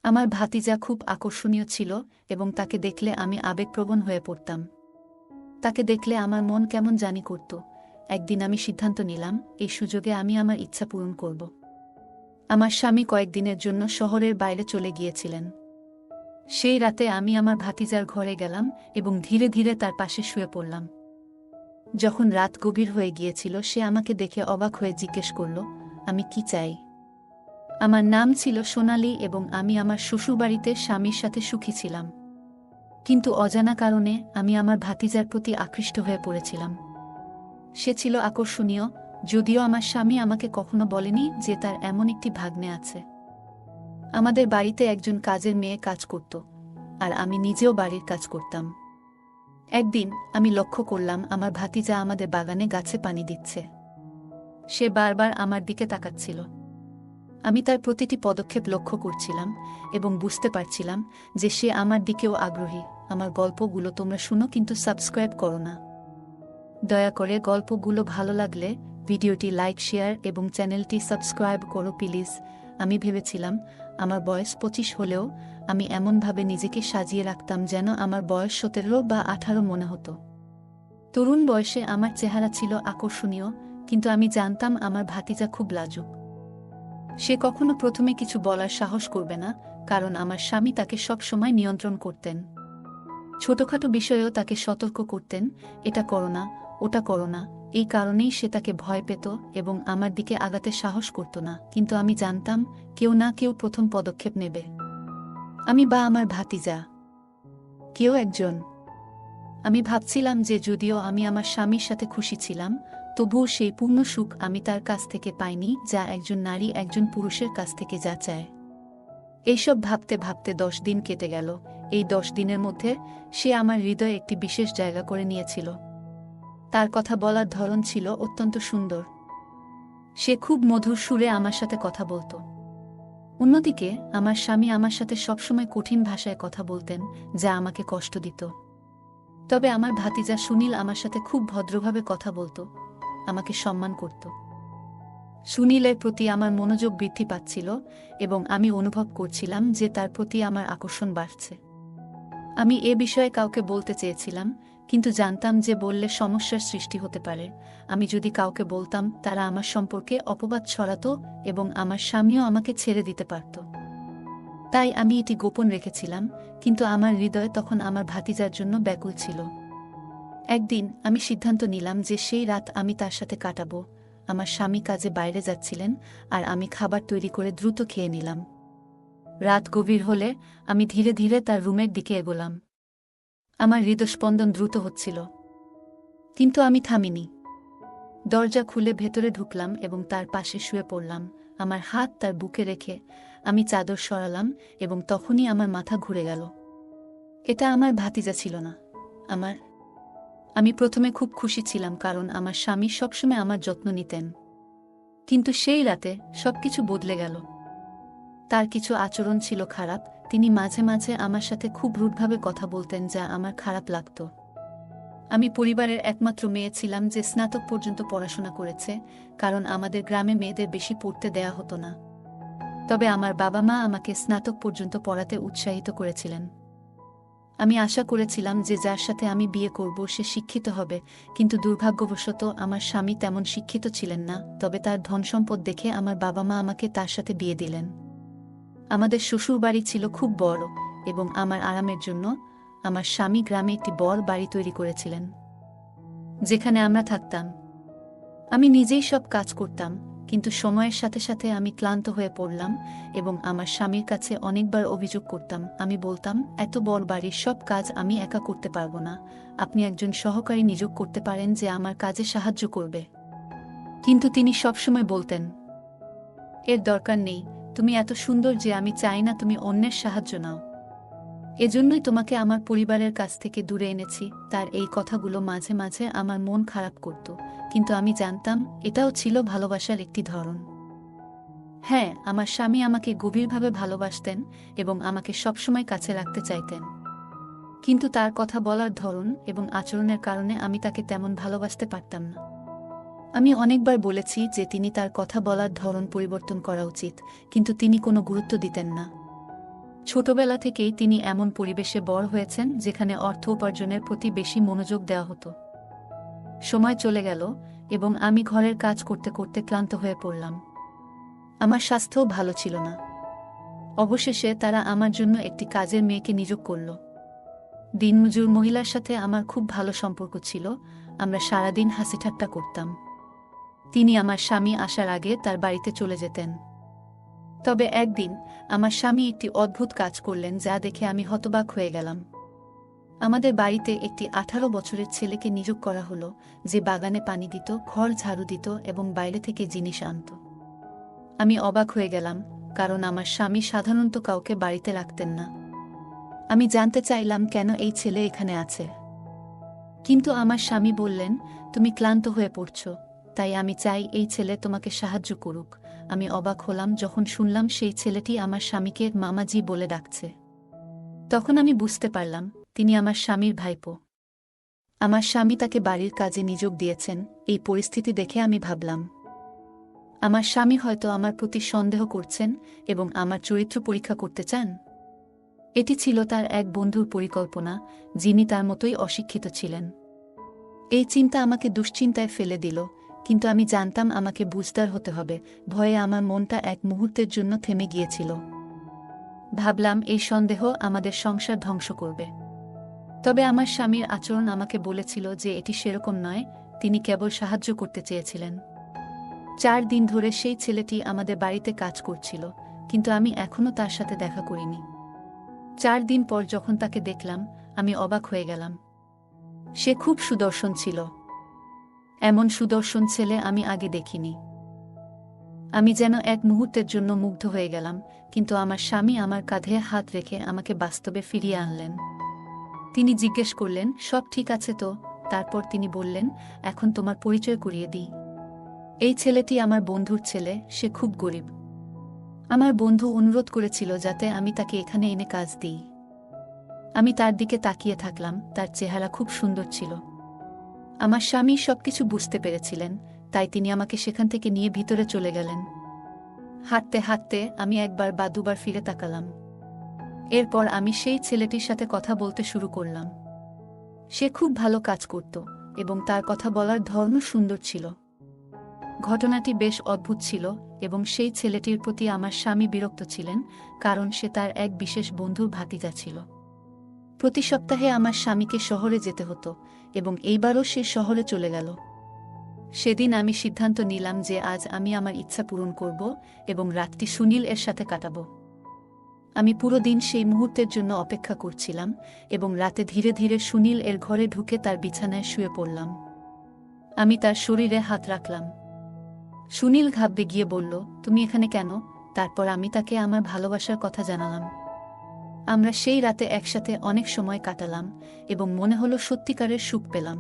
আমার ভাতিজা খুব আকর্ষণীয় ছিল এবং তাকে দেখলে আমি আবেগপ্রবণ হয়ে পড়তাম। তাকে দেখলে আমার মন কেমন জানি করত। একদিন আমি সিদ্ধান্ত নিলাম, এই সুযোগে আমি আমার ইচ্ছা পূরণ করব। আমার স্বামী কয়েকদিনের জন্য শহরের বাইরে চলে গিয়েছিলেন। সেই রাতে আমি আমার ভাতিজার ঘরে গেলাম এবং ধীরে ধীরে তার পাশে শুয়ে পড়লাম। যখন রাত গভীর হয়ে গিয়েছিল, সে আমাকে দেখে অবাক হয়ে জিজ্ঞেস করল, আমি কি চাই? আমার নাম ছিল সোনালী এবং আমি আমার শ্বশুরবাড়িতে স্বামীর সাথে সুখী ছিলাম। কিন্তু অজানা কারণে আমি আমার ভাতিজার প্রতি আকৃষ্ট হয়ে পড়েছিলাম। সে ছিল আকর্ষণীয়, যদিও আমার স্বামী আমাকে কখনো বলেনি যে তার এমন একটি ভাগ্নে আছে। আমাদের বাড়িতে একজন কাজের মেয়ে কাজ করত, আর আমি নিজেও বাড়ির কাজ করতাম। একদিন আমি লক্ষ্য করলাম আমার ভাতিজা আমাদের বাগানে গাছে পানি দিচ্ছে। সে বারবার আমার দিকে তাকাচ্ছিল। আমি তার প্রতিটি পদক্ষেপ লক্ষ্য করছিলাম এবং বুঝতে পারছিলাম যে সে আমার দিকেও আগ্রহী। আমার গল্পগুলো তোমরা শুনো, কিন্তু সাবস্ক্রাইব করো না। দয়া করে গল্পগুলো ভালো লাগলে ভিডিওটি লাইক, শেয়ার এবং চ্যানেলটি সাবস্ক্রাইব করো প্লিজ। আমি ভেবেছিলাম আমার বয়স 25 হলেও আমি এমনভাবে নিজেকে সাজিয়ে রাখতাম যেন আমার বয়স 17 বা 18 মনে হতো। তরুণ বয়সে আমার চেহারা ছিল আকর্ষণীয়, কিন্তু আমি জানতাম আমার ভাতিজা খুব লাজুক। সে কখনো প্রথমে কিছু বলার সাহস করবে না, কারণ আমার স্বামী তাকে সবসময় নিয়ন্ত্রণ করতেন। ছোটখাটো বিষয়েও তাকে সতর্ক করতেন, এটা করো না, ওটা করো না। এই কারণেই সে তাকে ভয় পেত এবং আমার দিকে আগাতে সাহস করত না। কিন্তু আমি জানতাম কেউ না কেউ প্রথম পদক্ষেপ নেবে। আমি বা আমার ভাতিজা, কেউ একজন। আমি ভাবছিলাম যে যদিও আমি আমার স্বামীর সাথে খুশি ছিলাম, তবুও সেই পূর্ণ সুখ আমি তার কাছ থেকে পাইনি, যা একজন নারী একজন পুরুষের কাছ থেকে যা চায়। এইসব ভাবতে ভাবতে 10 দিন কেটে গেল। এই 10 দিনের মধ্যে সে আমার হৃদয়ে একটি বিশেষ জায়গা করে নিয়েছিল। তার কথা বলার ধরন ছিল অত্যন্ত সুন্দর। সে খুব মধুর সুরে আমার সাথে কথা বলত। অন্যদিকে আমার স্বামী আমার সাথে সবসময় কঠিন ভাষায় কথা বলতেন, যা আমাকে কষ্ট দিত। তবে আমার ভাতিজা সুনীল আমার সাথে খুব ভদ্রভাবে কথা বলত, আমাকে সম্মান করত। সুনীলের প্রতি আমার মনোযোগ বৃদ্ধি পাচ্ছিল এবং আমি অনুভব করছিলাম যে তার প্রতি আমার আকর্ষণ বাড়ছে। আমি এ বিষয়ে কাউকে বলতে চেয়েছিলাম, কিন্তু জানতাম যে বললে সমস্যার সৃষ্টি হতে পারে। আমি যদি কাউকে বলতাম, তারা আমার সম্পর্কে অপবাদ ছড়াত এবং আমার স্বামীও আমাকে ছেড়ে দিতে পারত। তাই আমি এটি গোপন রেখেছিলাম, কিন্তু আমার হৃদয় তখন আমার ভাতিজার জন্য ব্যাকুল ছিল। একদিন আমি সিদ্ধান্ত নিলাম যে সেই রাত আমি তার সাথে কাটাবো। আমার স্বামী কাজে বাইরে যাচ্ছিলেন আর আমি খাবার তৈরি করে দ্রুত খেয়ে নিলাম। রাত গভীর হলে আমি ধীরে ধীরে তার রুমের দিকে এগোলাম। আমার হৃদস্পন্দন দ্রুত হচ্ছিল, কিন্তু আমি থামিনি। দরজা খুলে ভেতরে ঢুকলাম এবং তার পাশে শুয়ে পড়লাম। আমার হাত তার বুকে রেখে আমি চাদর সরালাম এবং তখনই আমার মাথা ঘুরে গেল। এটা আমার ভাতিজা ছিল না, আমি প্রথমে খুব খুশি ছিলাম, কারণ আমার স্বামী সবসময় আমার যত্ন নিতেন। কিন্তু সেই রাতে সবকিছু বদলে গেল। তার কিছু আচরণ ছিল খারাপ। তিনি মাঝে মাঝে আমার সাথে খুব রুডভাবে কথা বলতেন, যা আমার খারাপ লাগত। আমি পরিবারের একমাত্র মেয়ে ছিলাম যে স্নাতক পর্যন্ত পড়াশোনা করেছে, কারণ আমাদের গ্রামে মেয়েদের বেশি পড়তে দেয়া হতো না। তবে আমার বাবা মা আমাকে স্নাতক পর্যন্ত পড়াতে উৎসাহিত করেছিলেন। আমি আশা করেছিলাম যে যার সাথে আমি বিয়ে করব সে শিক্ষিত হবে, কিন্তু দুর্ভাগ্যবশত আমার স্বামী তেমন শিক্ষিত ছিলেন না। তবে তার ধনসম্পদ দেখে আমার বাবা মা আমাকে তার সাথে বিয়ে দিলেন। আমাদের শ্বশুরবাড়ি ছিল খুব বড় এবং আমার আরামের জন্য আমার স্বামী গ্রামে একটি বড় বাড়ি তৈরি করেছিলেন, যেখানে আমরা থাকতাম। আমি নিজেই সব কাজ করতাম, কিন্তু সময়ের সাথে সাথে আমি ক্লান্ত হয়ে পড়লাম এবং আমার স্বামীর কাছে অনেকবার অভিযোগ করতাম। আমি বলতাম, এত বড় বাড়ির সব কাজ আমি একা করতে পারবো না। আপনি একজন সহকারী নিয়োগ করতে পারেন যে আমার কাজে সাহায্য করবে। কিন্তু তিনি সবসময় বলতেন, এর দরকার নেই, তুমি এত সুন্দর যে আমি চাই না তুমি অন্যের সাহায্য নাও। এজন্যই তোমাকে আমার পরিবারের কাছ থেকে দূরে এনেছি। তার এই কথাগুলো মাঝে মাঝে আমার মন খারাপ করত, কিন্তু আমি জানতাম এটাও ছিল ভালোবাসার একটি ধরন। হ্যাঁ, আমার স্বামী আমাকে গভীরভাবে ভালোবাসতেন এবং আমাকে সবসময় কাছে রাখতে চাইতেন। কিন্তু তার কথা বলার ধরন এবং আচরণের কারণে আমি তাকে তেমন ভালোবাসতে পারতাম না। আমি অনেকবার বলেছি যে তিনি তার কথা বলার ধরন পরিবর্তন করা উচিত, কিন্তু তিনি কোনো গুরুত্ব দিতেন না। ছোটবেলা থেকেই তিনি এমন পরিবেশে বড় হয়েছেন যেখানে অর্থ উপার্জনের প্রতি বেশি মনোযোগ দেওয়া হতো। সময় চলে গেল এবং আমি ঘরের কাজ করতে করতে ক্লান্ত হয়ে পড়লাম। আমার স্বাস্থ্যও ভালো ছিল না। অবশেষে তারা আমার জন্য একটি কাজের মেয়েকে নিয়োগ করল। দিনমজুর মহিলার সাথে আমার খুব ভালো সম্পর্ক ছিল, আমরা সারাদিন হাসিঠাট্টা করতাম। তিনি আমার স্বামী আসার আগে তার বাড়িতে চলে যেতেন। তবে একদিন আমার স্বামী একটি অদ্ভুত কাজ করলেন যা দেখে আমি হতবাক হয়ে গেলাম। আমাদের বাড়িতে একটি 18 বছরের ছেলেকে নিয়োগ করা হলো, যে বাগানে পানি দিত, ঘর ঝাড়ু দিত এবং বাইরে থেকে জিনিস আনত। আমি অবাক হয়ে গেলাম, কারণ আমার স্বামী সাধারণত কাউকে বাড়িতে রাখতেন না। আমি জানতে চাইলাম কেন এই ছেলে এখানে আছে। কিন্তু আমার স্বামী বললেন, তুমি ক্লান্ত হয়ে পড়ছ, তাই আমি চাই এই ছেলে তোমাকে সাহায্য করুক। আমি অবাক হলাম যখন শুনলাম সেই ছেলেটি আমার স্বামীকে মামাজি বলে ডাকছে। তখন আমি বুঝতে পারলাম তিনি আমার স্বামীর ভাইপো। আমার স্বামী তাকে বাড়ির কাজে নিয়োগ দিয়েছেন। এই পরিস্থিতি দেখে আমি ভাবলাম, আমার স্বামী হয়তো আমার প্রতি সন্দেহ করছেন এবং আমার চরিত্র পরীক্ষা করতে চান। এটি ছিল তার এক বন্ধুর পরিকল্পনা, যিনি তার মতোই অশিক্ষিত ছিলেন। এই চিন্তা আমাকে দুশ্চিন্তায় ফেলে দিল, কিন্তু আমি জানতাম আমাকে বুঝদার হতে হবে। ভয়ে আমার মনটা এক মুহূর্তের জন্য থেমে গিয়েছিল। ভাবলাম এই সন্দেহ আমাদের সংসার ধ্বংস করবে। তবে আমার স্বামীর আচরণ আমাকে বলেছিল যে এটি সেরকম নয়, তিনি কেবল সাহায্য করতে চেয়েছিলেন। 4 দিন ধরে সেই ছেলেটি আমাদের বাড়িতে কাজ করছিল, কিন্তু আমি এখনও তার সাথে দেখা করিনি। 4 দিন পর যখন তাকে দেখলাম, আমি অবাক হয়ে গেলাম। সে খুব সুদর্শন ছিল। এমন সুদর্শন ছেলে আমি আগে দেখিনি। আমি যেন এক মুহূর্তের জন্য মুগ্ধ হয়ে গেলাম, কিন্তু আমার স্বামী আমার কাঁধে হাত রেখে আমাকে বাস্তবে ফিরিয়ে আনলেন। তিনি জিজ্ঞেস করলেন, সব ঠিক আছে তো? তারপর তিনি বললেন, এখন তোমার পরিচয় করিয়ে দিই। এই ছেলেটি আমার বন্ধুর ছেলে, সে খুব গরিব। আমার বন্ধু অনুরোধ করেছিল যাতে আমি তাকে এখানে এনে কাজ দিই। আমি তার দিকে তাকিয়ে থাকলাম, তার চেহারা খুব সুন্দর ছিল। আমার স্বামী সবকিছু বুঝতে পেরেছিলেন, তাই তিনি আমাকে সেখান থেকে নিয়ে ভিতরে চলে গেলেন। হাঁটতে হাঁটতে আমি একবার বা দুবার ফিরে তাকালাম। এরপর আমি সেই ছেলেটির সাথে কথা বলতে শুরু করলাম। সে খুব ভালো কাজ করত এবং তার কথা বলার ধরনও সুন্দর ছিল। ঘটনাটি বেশ অদ্ভুত ছিল এবং সেই ছেলেটির প্রতি আমার স্বামী বিরক্ত ছিলেন, কারণ সে তার এক বিশেষ বন্ধুর ভাতিজা ছিল। প্রতি সপ্তাহে আমার স্বামীকে শহরে যেতে হতো এবং এইবারও সে শহরে চলে গেল। সেদিন আমি সিদ্ধান্ত নিলাম যে আজ আমি আমার ইচ্ছা পূরণ করব এবং রাতটি সুনীল এর সাথে কাটাব। আমি পুরো দিন সেই মুহূর্তের জন্য অপেক্ষা করছিলাম এবং রাতে ধীরে ধীরে সুনীল এর ঘরে ঢুকে তার বিছানায় শুয়ে পড়লাম। আমি তার শরীরে হাত রাখলাম। সুনীল ঘাবড়ে গিয়ে বলল, তুমি এখানে কেন? তারপর আমি তাকে আমার ভালোবাসার কথা জানালাম। আমরা সেই রাতে একসাথে অনেক সময় কাটালাম এবং মনে হলো সত্যিকারের সুখ পেলাম।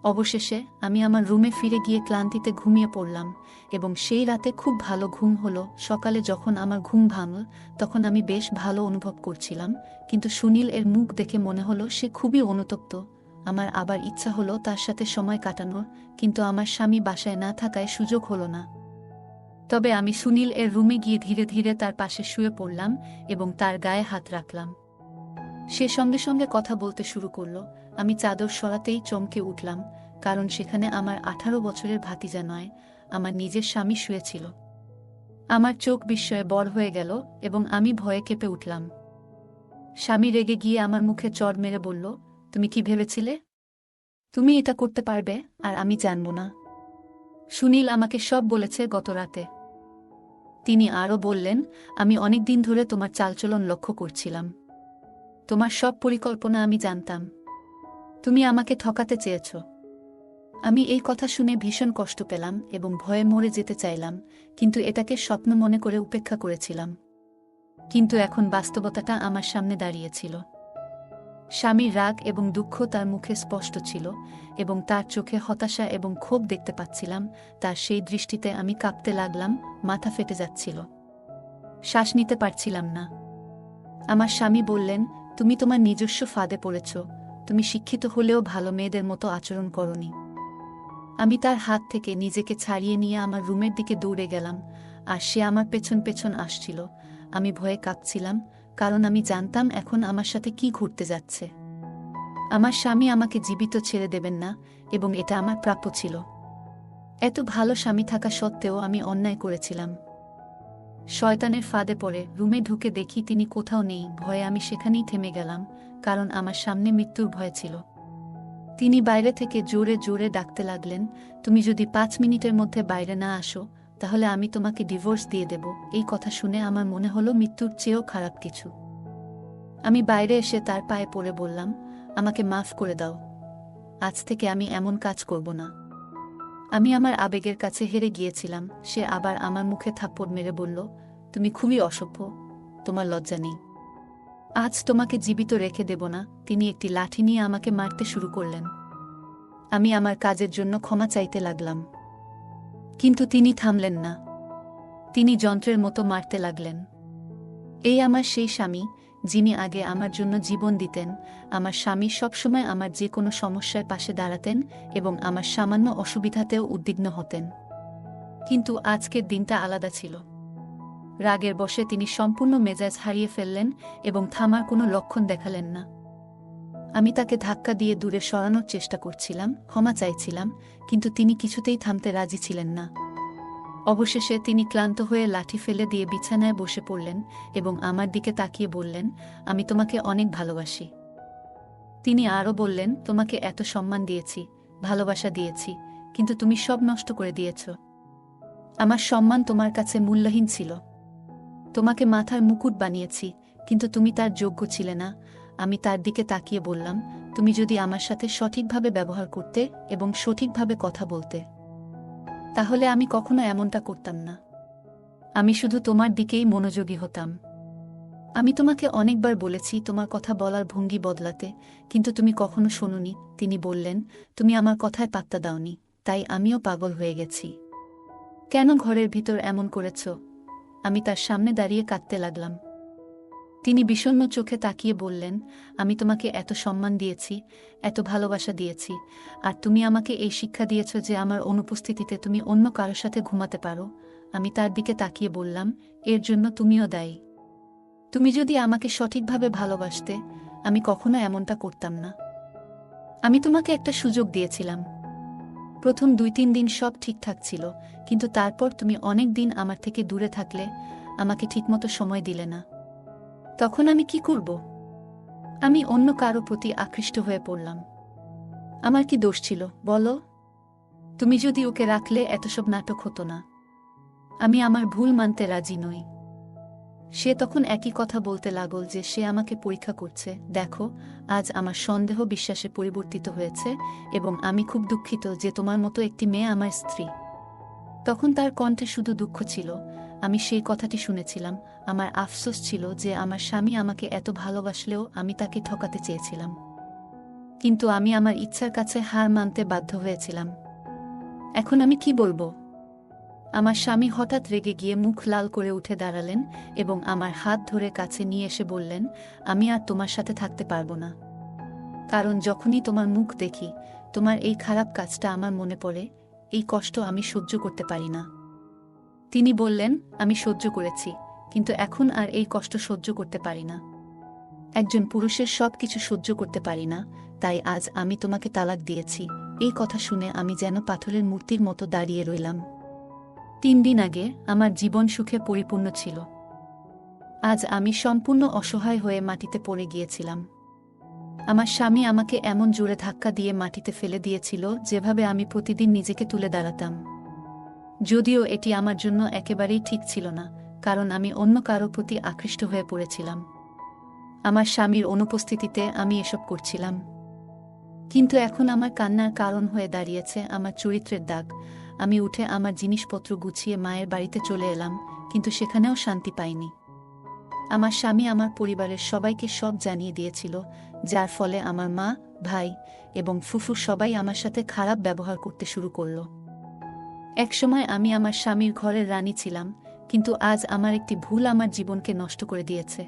অবশেষে আমি আমার রুমে ফিরে গিয়ে ক্লান্তিতে ঘুমিয়ে পড়লাম এবং সেই রাতে খুব ভালো ঘুম হলো। সকালে যখন আমার ঘুম ভাঙল, তখন আমি বেশ ভালো অনুভব করছিলাম, কিন্তু সুনীল এর মুখ দেখে মনে হলো সে খুবই অনুতপ্ত। আমার আবার ইচ্ছা হলো তার সাথে সময় কাটানোর, কিন্তু আমার স্বামী বাসায় না থাকায় সুযোগ হলো না। তবে আমি সুনীল এর রুমে গিয়ে ধীরে ধীরে তার পাশে শুয়ে পড়লাম এবং তার গায়ে হাত রাখলাম। সে সঙ্গে সঙ্গে কথা বলতে শুরু করল। আমি চাদর সরাতেই চমকে উঠলাম, কারণ সেখানে আমার 18 বছরের ভাতিজা নয়, আমার নিজের স্বামী শুয়েছিল। আমার চোখ বিস্ময়ে বড় হয়ে গেল এবং আমি ভয়ে কেঁপে উঠলাম। স্বামী রেগে গিয়ে আমার মুখে চড় মেরে বলল, তুমি কি ভেবেছিলে তুমি এটা করতে পারবে আর আমি জানব না? সুনীল আমাকে সব বলেছে গত রাতে। তিনি আরও বললেন, আমি অনেক দিন ধরে তোমার চালচলন লক্ষ্য করছিলাম। তোমার সব পরিকল্পনা আমি জানতাম। তুমি আমাকে ঠকাতে চেয়েছ। আমি এই কথা শুনে ভীষণ কষ্ট পেলাম এবং ভয়ে মরে যেতে চাইলাম, কিন্তু এটাকে স্বপ্ন মনে করে উপেক্ষা করেছিলাম। কিন্তু এখন বাস্তবতাটা আমার সামনে দাঁড়িয়েছিল। স্বামীর রাগ এবং দুঃখ তার মুখে স্পষ্ট ছিল এবং তার চোখে হতাশা এবং ক্ষোভ দেখতে পাচ্ছিলাম। তার সেই দৃষ্টিতে আমি কাঁপতে লাগলাম, মাথা ফেটে যাচ্ছিল, শ্বাস নিতে পারছিলাম না। আমার স্বামী বললেন, তুমি তোমার নিজস্ব ফাঁদে পড়েছ। তুমি শিক্ষিত হলেও ভালো মেয়েদের মতো আচরণ করনি। আমি তার হাত থেকে নিজেকে ছাড়িয়ে নিয়ে আমার রুমের দিকে দৌড়ে গেলাম, আর সে আমার পেছন পেছন আসছিল। আমি ভয়ে কাঁপছিলাম, কারণ আমি জানতাম এখন আমার সাথে কি ঘটতে যাচ্ছে। আমার স্বামী আমাকে জীবিত ছেড়ে দেবেন না, এবং এটা আমার প্রাপ্য ছিল। এত ভালো স্বামী থাকা সত্ত্বেও আমি অন্যায় করেছিলাম। শয়তানের ফাঁদে পড়ে রুমে ঢুকে দেখি তিনি কোথাও নেই। ভয়ে আমি সেখানেই থেমে গেলাম, কারণ আমার সামনে মৃত্যুর ভয় ছিল। তিনি বাইরে থেকে জোরে জোরে ডাকতে লাগলেন, তুমি যদি 5 মিনিটের মধ্যে বাইরে না আসো, তাহলে আমি তোমাকে ডিভোর্স দিয়ে দেব। এই কথা শুনে আমার মনে হলো মৃত্যুর চেয়েও খারাপ কিছু। আমি বাইরে এসে তার পায়ে পড়ে বললাম, আমাকে মাফ করে দাও। আজ থেকে আমি এমন কাজ করব না। আমি আমার আবেগের কাছে হেরে গিয়েছিলাম। সে আবার আমার মুখে থাপ্পড় মেরে বলল, তুমি খুবই অসভ্য, তোমার লজ্জা নেই। আজ তোমাকে জীবিত রেখে দেব না। তিনি একটি লাঠি নিয়ে আমাকে মারতে শুরু করলেন। আমি আমার কাজের জন্য ক্ষমা চাইতে লাগলাম, কিন্তু তিনি থামলেন না। তিনি যন্ত্রের মতো মারতে লাগলেন। এই আমার সেই স্বামী, যিনি আগে আমার জন্য জীবন দিতেন। আমার স্বামী সবসময় আমার যে কোনো সমস্যার পাশে দাঁড়াতেন এবং আমার সামান্য অসুবিধাতেও উদ্বিগ্ন হতেন। কিন্তু আজকের দিনটা আলাদা ছিল। রাগের বশে তিনি সম্পূর্ণ মেজাজ হারিয়ে ফেললেন এবং থামার কোনো লক্ষণ দেখালেন না। আমি তাকে ধাক্কা দিয়ে দূরে সরানোর চেষ্টা করছিলাম, ক্ষমা চাইছিলাম, কিন্তু তিনি কিছুতেই থামতে রাজি ছিলেন না। অবশেষে তিনি ক্লান্ত হয়ে লাঠি ফেলে দিয়ে বিছানায় বসে পড়লেন এবং আমার দিকে তাকিয়ে বললেন, আমি তোমাকে অনেক ভালোবাসি। তিনি আরও বললেন, তোমাকে এত সম্মান দিয়েছি, ভালোবাসা দিয়েছি, কিন্তু তুমি সব নষ্ট করে দিয়েছ। আমার সম্মান তোমার কাছে মূল্যহীন ছিল। তোমাকে মাথার মুকুট বানিয়েছি, কিন্তু তুমি তার যোগ্য ছিলে না। আমি তার দিকে তাকিয়ে বললাম, তুমি যদি আমার সাথে সঠিকভাবে ব্যবহার করতে এবং সঠিকভাবে কথা বলতে, তাহলে আমি কখনো এমনটা করতাম না। আমি শুধু তোমার দিকেই মনোযোগী হতাম। আমি তোমাকে অনেকবার বলেছি তোমার কথা বলার ভঙ্গি বদলাতে, কিন্তু তুমি কখনো শোনোনি। তিনি বললেন, তুমি আমার কথায় পাত্তা দাওনি, তাই আমিও পাগল হয়ে গেছি। কেন ঘরের ভিতর এমন করেছ? আমি তার সামনে দাঁড়িয়ে কাঁদতে লাগলাম। তিনি বিষণ্ণ চোখে তাকিয়ে বললেন, আমি তোমাকে এত সম্মান দিয়েছি, এত ভালোবাসা দিয়েছি, আর তুমি আমাকে এই শিক্ষা দিয়েছ যে আমার অনুপস্থিতিতে তুমি অন্য কারোর সাথে ঘুমাতে পারো। আমি তার দিকে তাকিয়ে বললাম, এর জন্য তুমিও দায়ী। তুমি যদি আমাকে সঠিকভাবে ভালোবাসতে, আমি কখনো এমনটা করতাম না। আমি তোমাকে একটা সুযোগ দিয়েছিলাম। প্রথম 2-3 দিন সব ঠিকঠাক ছিল, কিন্তু তারপর তুমি অনেক দিন আমার থেকে দূরে থাকলে, আমাকে ঠিকমতো সময় দিলে না। তখন আমি কি করব? আমি অন্য কারো প্রতি আকৃষ্ট হয়ে পড়লাম। আমার কি দোষ ছিল বলো? তুমি যদি ওকে রাখলে এত সব নাটক হতো না। আমি আমার ভুল মানতে রাজি নই। সে তখন একই কথা বলতে লাগল যে সে আমাকে পরীক্ষা করছে। দেখো, আজ আমার সন্দেহ বিশ্বাসে পরিবর্তিত হয়েছে এবং আমি খুব দুঃখিত যে তোমার মতো একটি মেয়ে আমার স্ত্রী। তখন তার কণ্ঠে শুধু দুঃখ ছিল। আমি সেই কথাটি শুনেছিলাম। আমার আফসোস ছিল যে আমার স্বামী আমাকে এত ভালোবাসলেও আমি তাকে ঠকাতে চেয়েছিলাম। কিন্তু আমি আমার ইচ্ছার কাছে হার মানতে বাধ্য হয়েছিলাম। এখন আমি কি বলবো? আমার স্বামী হঠাৎ রেগে গিয়ে মুখ লাল করে উঠে দাঁড়ালেন এবং আমার হাত ধরে কাছে নিয়ে এসে বললেন, আমি আর তোমার সাথে থাকতে পারবো না। কারণ যখনই তোমার মুখ দেখি, তোমার এই খারাপ কাজটা আমার মনে পড়ে। এই কষ্ট আমি সহ্য করতে পারি না। তিনি বললেন, আমি সহ্য করেছি, কিন্তু এখন আর এই কষ্ট সহ্য করতে পারি না। একজন পুরুষের সব কিছু সহ্য করতে পারি না, তাই আজ আমি তোমাকে তালাক দিয়েছি। এই কথা শুনে আমি যেন পাথরের মূর্তির মতো দাঁড়িয়ে রইলাম। 3 দিন আগে আমার জীবন সুখে পরিপূর্ণ ছিল। আজ আমি সম্পূর্ণ অসহায় হয়ে মাটিতে পড়ে গিয়েছিলাম। আমার স্বামী আমাকে এমন জোরে ধাক্কা দিয়ে মাটিতে ফেলে দিয়েছিল যেভাবে আমি প্রতিদিন নিজেকে তুলে দাঁড়াতাম। যদিও এটি আমার জন্য একেবারেই ঠিক ছিল না, কারণ আমি অন্য কারো প্রতি আকৃষ্ট হয়ে পড়েছিলাম। আমার স্বামীর অনুপস্থিতিতে আমি এসব করছিলাম। কিন্তু এখন আমার কান্নার কারণ হয়ে দাঁড়িয়েছে আমার চরিত্রের দাগ। আমি উঠে আমার জিনিসপত্র গুছিয়ে মায়ের বাড়িতে চলে এলাম, কিন্তু সেখানেও শান্তি পাইনি। আমার স্বামী আমার পরিবারের সবাইকে সব জানিয়ে দিয়েছিল, যার ফলে আমার মা, ভাই এবং ফুফু সবাই আমার সাথে খারাপ ব্যবহার করতে শুরু করল। একসময় আমি আমার স্বামীর ঘরের রানী ছিলাম, কিন্তু আজ আমার একটি ভুল আমার জীবনকে নষ্ট করে দিয়েছে।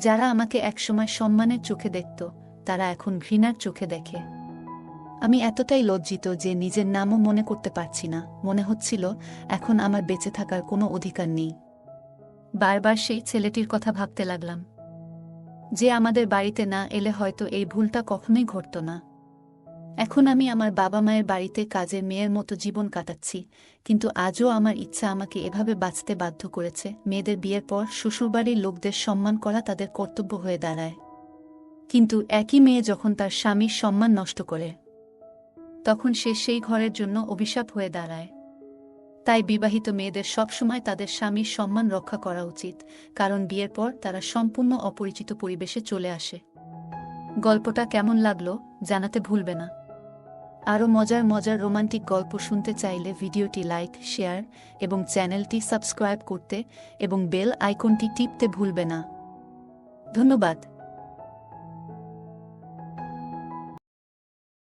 যারা আমাকে একসময় সম্মানের চোখে দেখত, তারা এখন ঘৃণার চোখে দেখে। আমি এতটাই লজ্জিত যে নিজের নামও মনে করতে পারছি না। মনে হচ্ছিল এখন আমার বেঁচে থাকার কোনো অধিকার নেই। বারবার সেই ছেলেটির কথা ভাবতে লাগলাম, যে আমাদের বাড়িতে না এলে হয়তো এই ভুলটা কখনোই ঘটত না। এখন আমি আমার বাবা মায়ের বাড়িতে কাজের মেয়ের মতো জীবন কাটাচ্ছি, কিন্তু আজও আমার ইচ্ছা আমাকে এভাবে বাঁচতে বাধ্য করেছে। মেয়েদের বিয়ের পর শ্বশুরবাড়ির লোকদের সম্মান করা তাদের কর্তব্য হয়ে দাঁড়ায়, কিন্তু একই মেয়ে যখন তার স্বামীর সম্মান নষ্ট করে, তখন সে সেই ঘরের জন্য অভিশাপ হয়ে দাঁড়ায়। তাই বিবাহিত মেয়েদের সবসময় তাদের স্বামীর সম্মান রক্ষা করা উচিত, কারণ বিয়ের পর তারা সম্পূর্ণ অপরিচিত পরিবেশে চলে আসে। গল্পটা কেমন লাগলো জানাতে ভুলবে না। আরও মজার মজার রোমান্টিক গল্প শুনতে চাইলে ভিডিওটি লাইক, শেয়ার এবং চ্যানেলটি সাবস্ক্রাইব করতে এবং বেল আইকনটি টিপতে ভুলবে না। ধন্যবাদ।